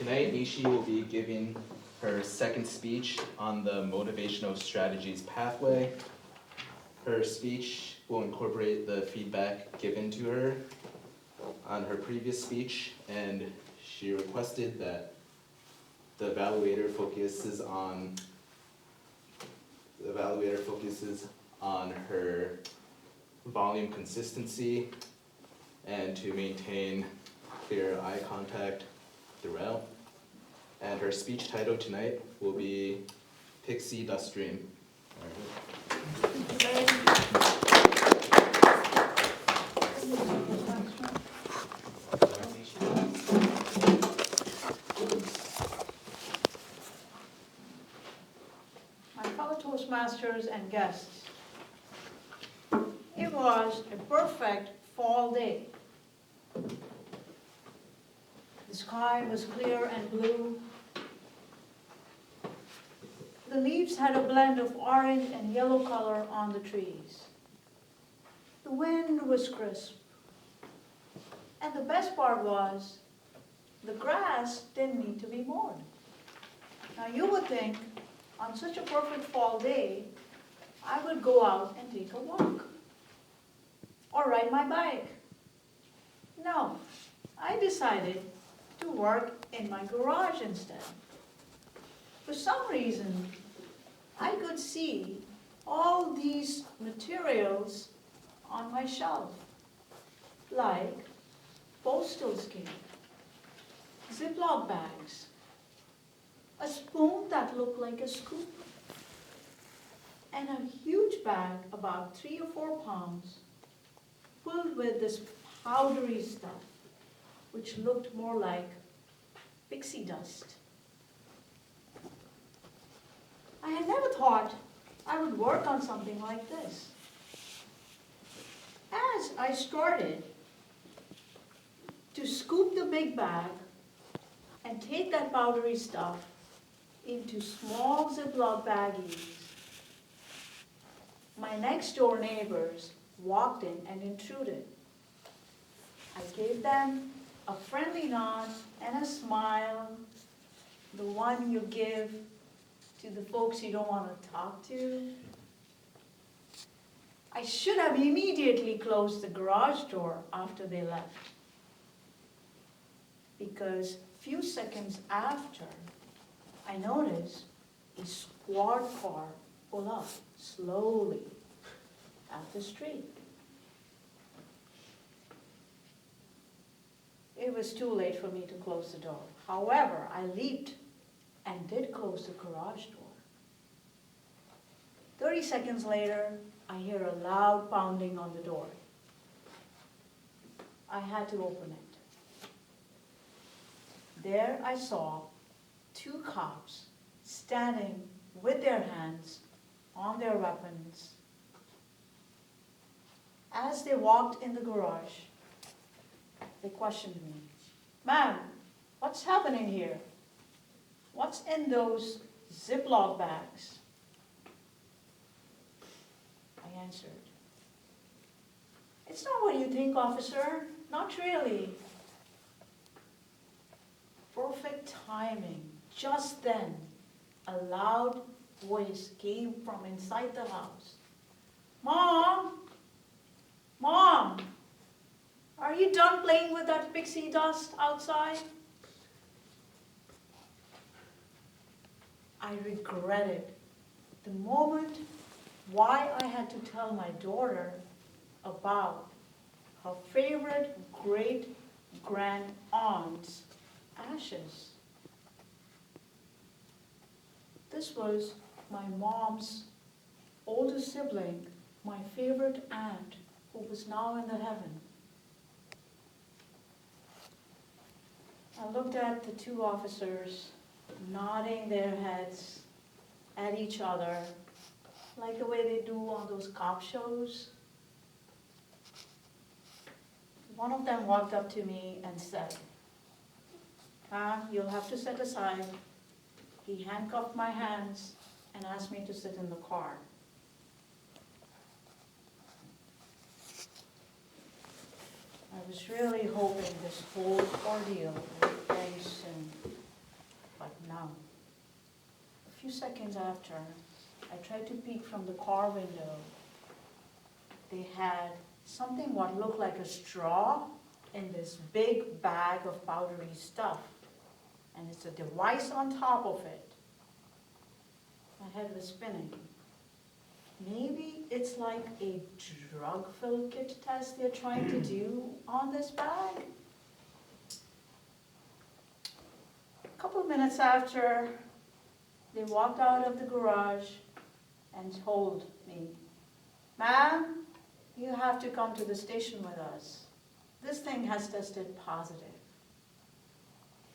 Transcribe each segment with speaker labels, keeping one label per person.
Speaker 1: Tonight, Nishi will be giving her second speech on the Motivational Strategies Pathway. Her speech will incorporate the feedback given to her on her previous speech, and she requested that the evaluator focuses on her volume consistency and to maintain clear eye contact throughout. And her speech title tonight will be Pixie Dust Dream.
Speaker 2: My fellow Toastmasters and guests, it was a perfect fall day. The sky was clear and blue. The leaves had a blend of orange and yellow color on the trees. The wind was crisp. And the best part was, the grass didn't need to be mowed. Now you would think, on such a perfect fall day, I would go out and take a walk or ride my bike. No, I decided to work in my garage instead. For some reason, I could see all these materials on my shelf, like postal scale, Ziploc bags, a spoon that looked like a scoop, and a huge bag about 3 or 4 pounds filled with this powdery stuff, which looked more like pixie dust. I had never thought I would work on something like this. As I started to scoop the big bag and take that powdery stuff into small Ziploc baggies, my next door neighbors walked in and intruded. I gave them a friendly nod and a smile, the one you give to the folks you don't want to talk to. I should have immediately closed the garage door after they left, because a few seconds after, I noticed a squad car pull up slowly at the street. It was too late for me to close the door. However, I leaped and did close the garage door. 30 seconds later, I hear a loud pounding on the door. I had to open it. There I saw 2 cops standing with their hands on their weapons. As they walked in the garage, they questioned me. "Ma'am, what's happening here? What's in those Ziploc bags?" I answered, "It's not what you think, officer. Not really." Perfect timing. Just then, a loud voice came from inside the house. "Mom! Mom! Are you done playing with that pixie dust outside?" I regretted the moment why I had to tell my daughter about her favorite great-grand-aunt's ashes. This was my mom's older sibling, my favorite aunt, who was now in the heaven. I looked at the 2 officers nodding their heads at each other, like the way they do on those cop shows. One of them walked up to me and said, "You'll have to set aside." He handcuffed my hands and asked me to sit in the car. I was really hoping this whole ordeal would end soon. few seconds after, I tried to peek from the car window. They had something what looked like a straw in this big bag of powdery stuff. And it's a device on top of it. My head was spinning. Maybe it's like a drug-filled kit test they're trying to do on this bag? A couple of minutes after, they walked out of the garage and told me, "Ma'am, you have to come to the station with us. This thing has tested positive."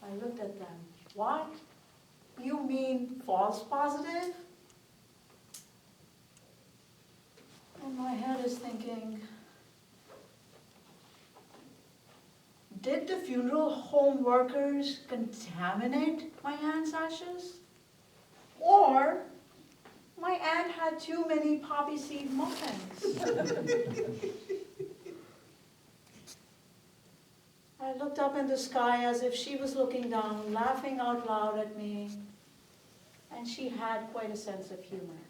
Speaker 2: I looked at them. "What? You mean false positive?" And my head is thinking, did the funeral home workers contaminate my aunt's ashes? Or my aunt had too many poppy seed muffins? I looked up in the sky as if she was looking down, laughing out loud at me, and she had quite a sense of humor.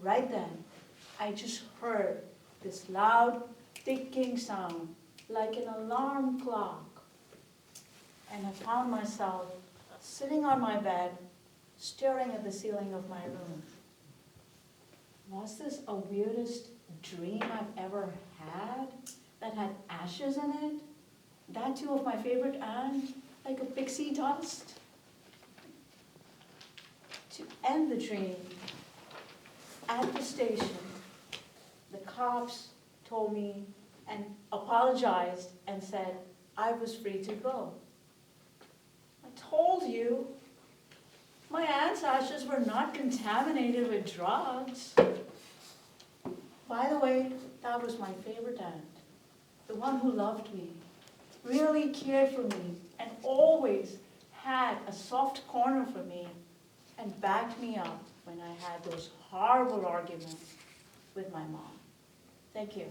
Speaker 2: Right then, I just heard this loud, ticking sound, like an alarm clock. And I found myself sitting on my bed, staring at the ceiling of my room. Was this a weirdest dream I've ever had that had ashes in it? That too of my favorite aunt, like a pixie dust? To end the dream, at the station, the cops told me and apologized and said I was free to go. I told you, my aunt's ashes were not contaminated with drugs. By the way, that was my favorite aunt, the one who loved me, really cared for me, and always had a soft corner for me and backed me up when I had those horrible arguments with my mom. Thank you.